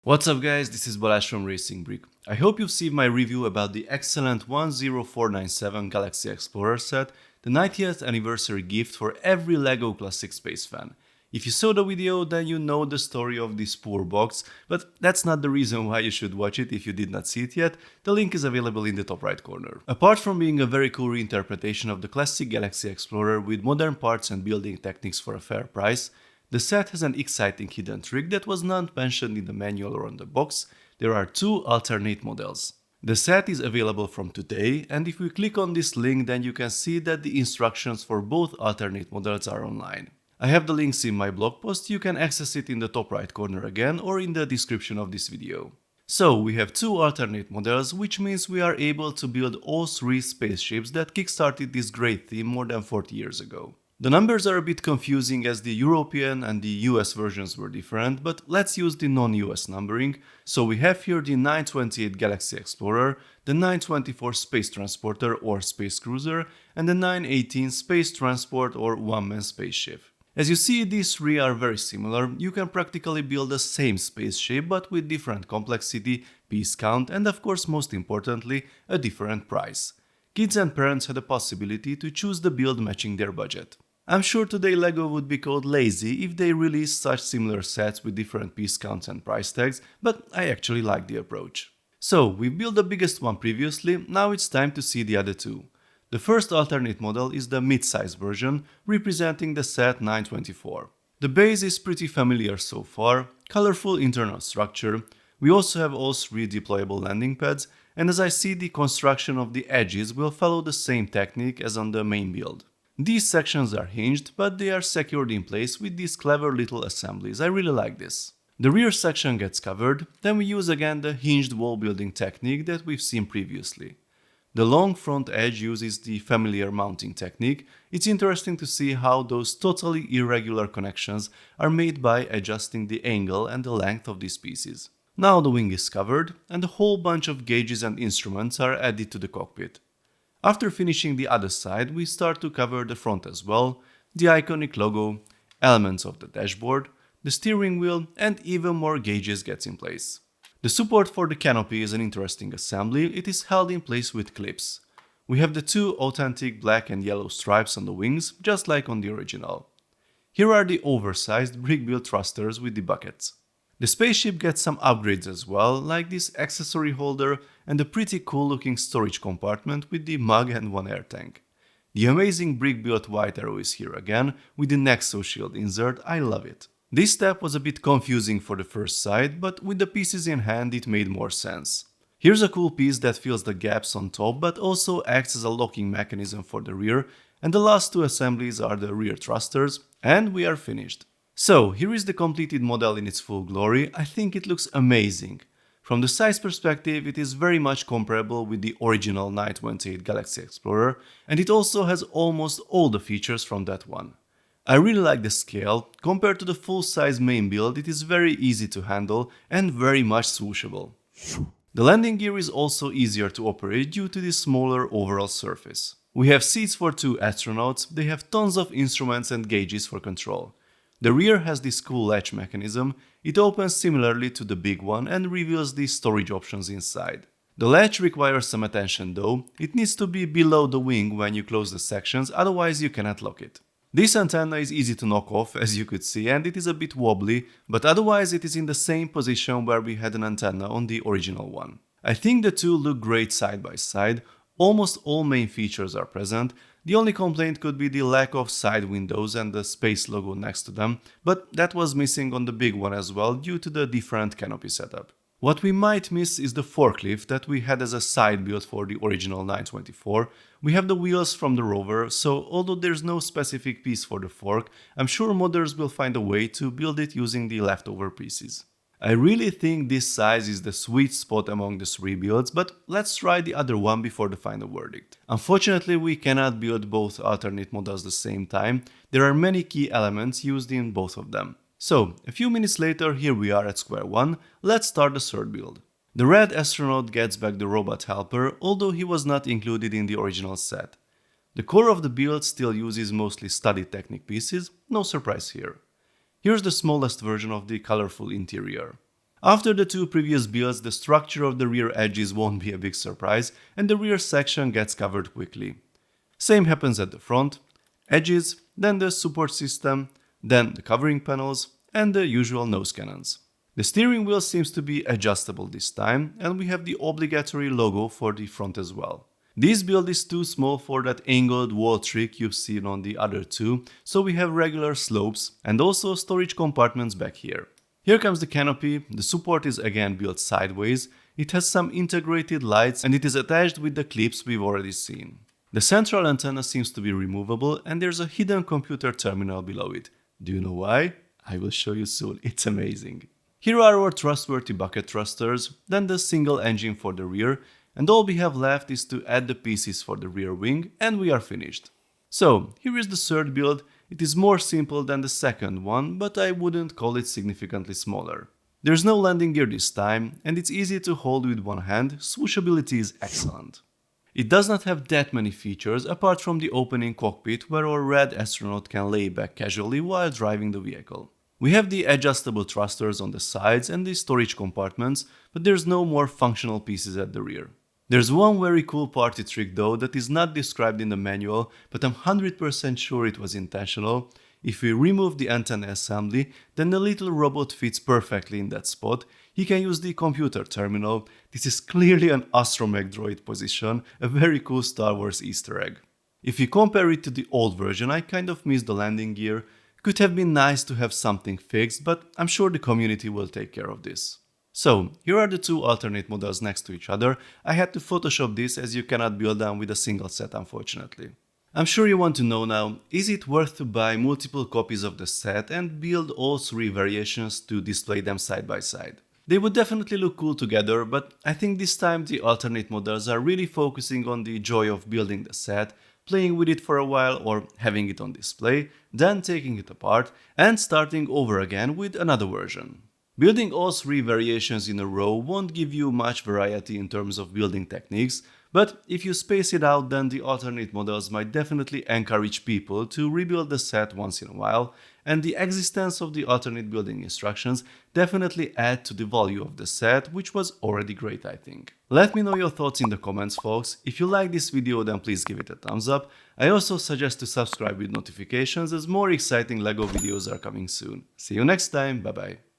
What's up guys, this is Balázs from RacingBrick. I hope you've seen my review about the excellent 10497 Galaxy Explorer set, the 90th anniversary gift for every LEGO Classic Space fan. If you saw the video, then you know the story of this poor box, but that's not the reason why you should watch it if you did not see it yet. The link is available in the top right corner. Apart from being a very cool reinterpretation of the classic Galaxy Explorer with modern parts and building techniques for a fair price, the set has an exciting hidden trick that was not mentioned in the manual or on the box. There are two alternate models. The set is available from today, and if we click on this link, then you can see that the instructions for both alternate models are online. I have the links in my blog post, you can access it in the top right corner again or in the description of this video. So we have two alternate models, which means we are able to build all three spaceships that kickstarted this great theme more than 40 years ago. The numbers are a bit confusing as the European and the US versions were different, but let's use the non-US numbering. So we have here the 928 Galaxy Explorer, the 924 Space Transporter or Space Cruiser, and the 918 Space Transport or One Man Spaceship. As you see, these three are very similar. You can practically build the same spaceship but with different complexity, piece count, and of course most importantly, a different price. Kids and parents had the possibility to choose the build matching their budget. I'm sure today LEGO would be called lazy if they released such similar sets with different piece counts and price tags, but I actually like the approach. So, we built the biggest one previously, now it's time to see the other two. The first alternate model is the mid-size version, representing the set 924. The base is pretty familiar so far, colorful internal structure. We also have all three deployable landing pads, and as I see, the construction of the edges will follow the same technique as on the main build. These sections are hinged, but they are secured in place with these clever little assemblies. I really like this. The rear section gets covered, then we use again the hinged wall building technique that we've seen previously. The long front edge uses the familiar mounting technique. It's interesting to see how those totally irregular connections are made by adjusting the angle and the length of these pieces. Now the wing is covered, and a whole bunch of gauges and instruments are added to the cockpit. After finishing the other side, we start to cover the front as well, the iconic logo, elements of the dashboard, the steering wheel, and even more gauges gets in place. The support for the canopy is an interesting assembly. It is held in place with clips. We have the two authentic black and yellow stripes on the wings, just like on the original. Here are the oversized brick-built thrusters with the buckets. The spaceship gets some upgrades as well, like this accessory holder and a pretty cool looking storage compartment with the mug and one air tank. The amazing brick-built white arrow is here again, with the Nexo shield insert. I love it. This step was a bit confusing for the first sight, but with the pieces in hand it made more sense. Here's a cool piece that fills the gaps on top but also acts as a locking mechanism for the rear, and the last two assemblies are the rear thrusters, and we are finished. So, here is the completed model in its full glory. I think it looks amazing. From the size perspective, it is very much comparable with the original 928 Galaxy Explorer, and it also has almost all the features from that one. I really like the scale. Compared to the full-size main build, it is very easy to handle and very much swooshable. The landing gear is also easier to operate due to the smaller overall surface. We have seats for two astronauts, they have tons of instruments and gauges for control. The rear has this cool latch mechanism. It opens similarly to the big one and reveals the storage options inside. The latch requires some attention though. It needs to be below the wing when you close the sections, otherwise you cannot lock it. This antenna is easy to knock off, as you could see, and it is a bit wobbly, but otherwise it is in the same position where we had an antenna on the original one. I think the two look great side by side. Almost all main features are present. The only complaint could be the lack of side windows and the space logo next to them, but that was missing on the big one as well due to the different canopy setup. What we might miss is the forklift that we had as a side build for the original 924. We have the wheels from the rover, so although there's no specific piece for the fork, I'm sure modders will find a way to build it using the leftover pieces. I really think this size is the sweet spot among the three builds, but let's try the other one before the final verdict. Unfortunately, we cannot build both alternate models at the same time. There are many key elements used in both of them. So, a few minutes later, here we are at square one. Let's start the third build. The red astronaut gets back the robot helper, although he was not included in the original set. The core of the build still uses mostly studied Technic pieces, no surprise here. Here's the smallest version of the colorful interior. After the two previous builds, the structure of the rear edges won't be a big surprise and the rear section gets covered quickly. Same happens at the front, edges, then the support system, then the covering panels, and the usual nose cannons. The steering wheel seems to be adjustable this time, and we have the obligatory logo for the front as well. This build is too small for that angled wall trick you've seen on the other two, so we have regular slopes and also storage compartments back here. Here comes the canopy. The support is again built sideways, it has some integrated lights and it is attached with the clips we've already seen. The central antenna seems to be removable and there's a hidden computer terminal below it. Do you know why? I will show you soon, it's amazing. Here are our trustworthy bucket thrusters, then the single engine for the rear, and all we have left is to add the pieces for the rear wing and we are finished. So, here is the third build. It is more simple than the second one, but I wouldn't call it significantly smaller. There's no landing gear this time, and it's easy to hold with one hand, swooshability is excellent. It does not have that many features apart from the opening cockpit where our red astronaut can lay back casually while driving the vehicle. We have the adjustable thrusters on the sides and the storage compartments, but there's no more functional pieces at the rear. There's one very cool party trick though that is not described in the manual, but I'm 100% sure it was intentional. If we remove the antenna assembly, then the little robot fits perfectly in that spot. He can use the computer terminal. This is clearly an astromech droid position, a very cool Star Wars Easter egg. If you compare it to the old version, I kind of miss the landing gear. Could have been nice to have something fixed, but I'm sure the community will take care of this. So, here are the two alternate models next to each other. I had to Photoshop this as you cannot build them with a single set unfortunately. I'm sure you want to know now, is it worth to buy multiple copies of the set and build all three variations to display them side by side? They would definitely look cool together, but I think this time the alternate models are really focusing on the joy of building the set, playing with it for a while or having it on display, then taking it apart and starting over again with another version. Building all three variations in a row won't give you much variety in terms of building techniques, but if you space it out then the alternate models might definitely encourage people to rebuild the set once in a while, and the existence of the alternate building instructions definitely add to the value of the set, which was already great I think. Let me know your thoughts in the comments folks. If you like this video then please give it a thumbs up. I also suggest to subscribe with notifications as more exciting LEGO videos are coming soon. See you next time, bye bye.